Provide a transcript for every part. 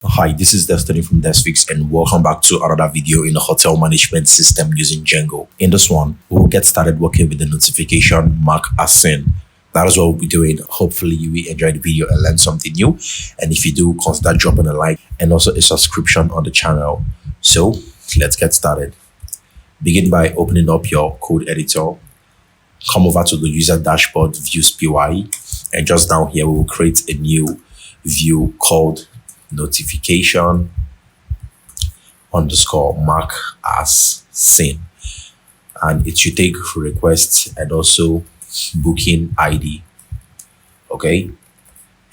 Hi, this is Destiny from Desfix and welcome back to another video in the hotel management system using Django. In this one, we'll get started working with the notification mark as seen. That is what we'll be doing. Hopefully you will enjoy the video and learn something new. And if you do, consider dropping a like and also a subscription on the channel. So let's get started. Begin by opening up your code editor. Come over to the user dashboard views PY, and just down here we will create a new view called notification underscore mark as seen, and it should take requests and also booking ID. Okay,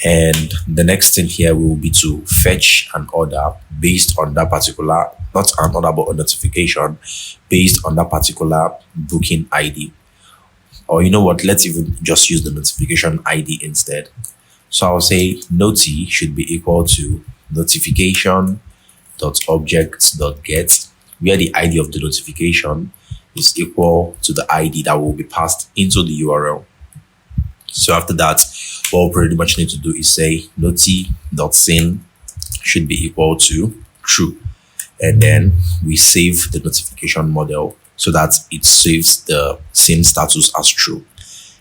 and the next thing here will be to fetch an order based on that particular, not an order but a notification based on that particular booking ID. Or you know what, let's even just use the notification ID instead. So I'll say noti should be equal to notification.objects.get, where the ID of the notification is equal to the ID that will be passed into the URL. So after that, what we pretty much need to do is say noti.send should be equal to true. And then we save the notification model so that it saves the send status as true.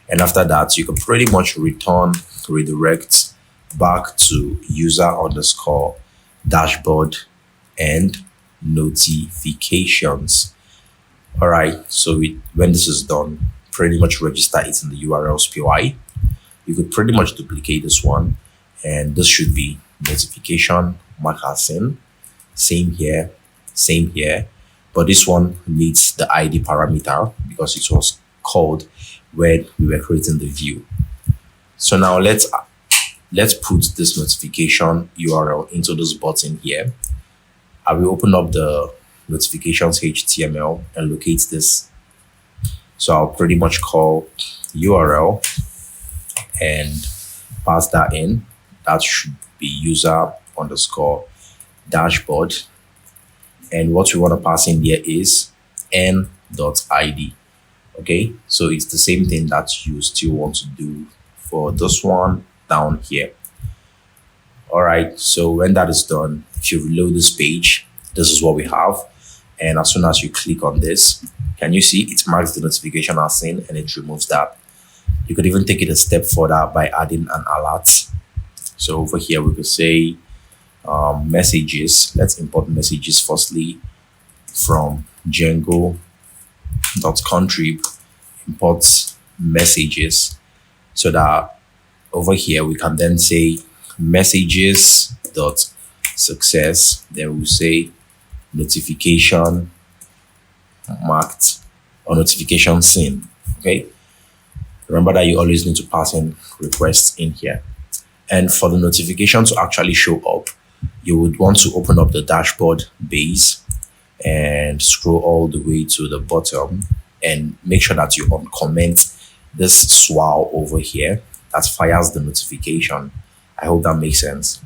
And after that, you can pretty much redirect back to user underscore dashboard and notifications. All right, so when this is done, pretty much register it in the URLs PY. You could pretty much duplicate this one, and this should be notification mark as seen. Same here, but this one needs the ID parameter because it was called when we were creating the view. So now let's put this notification URL into this button here. I will open up the notifications HTML and locate this. So I'll pretty much call URL and pass that in. That should be user underscore dashboard. And what we want to pass in here is n.id. Okay, so it's the same thing that you still want to do for this one down here. All right, so when that is done, if you reload this page, this is what we have. And as soon as you click on this, can you see it marks the notification as seen and it removes that. You could even take it a step further by adding an alert. So over here we could say messages. Let's import messages firstly from Django.contrib import messages, so that over here we can then say messages.success, then we'll say notification marked or notification seen. Okay, remember that you always need to pass in requests in here. And for the notification to actually show up, you would want to open up the dashboard base and scroll all the way to the bottom and make sure that you uncomment this swirl over here that fires the notification. I hope that makes sense.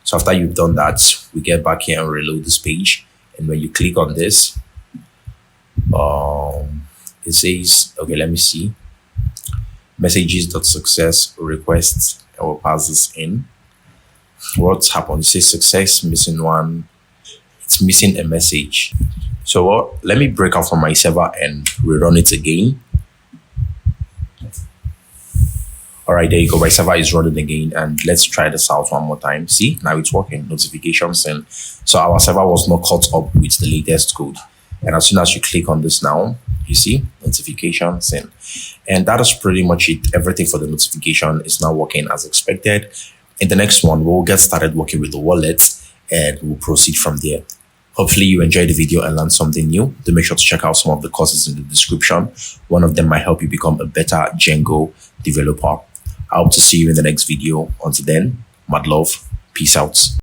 So after you've done that, we get back here and reload this page. And when you click on this, it says, okay, let me see, messages.success requests. I will pass this in. What's happened? It says success missing one. It's missing a message. So let me break out from my server and rerun it again. All right, there you go. My server is running again, and let's try this out one more time. See, now it's working. Notifications sent. So our server was not caught up with the latest code. And as soon as you click on this now, you see notification sent. And that is pretty much it. Everything for the notification is now working as expected. In the next one, we'll get started working with the wallet and we'll proceed from there. Hopefully you enjoyed the video and learned something new. Do make sure to check out some of the courses in the description. One of them might help you become a better Django developer. I hope to see you in the next video. Until then, mad love. Peace out.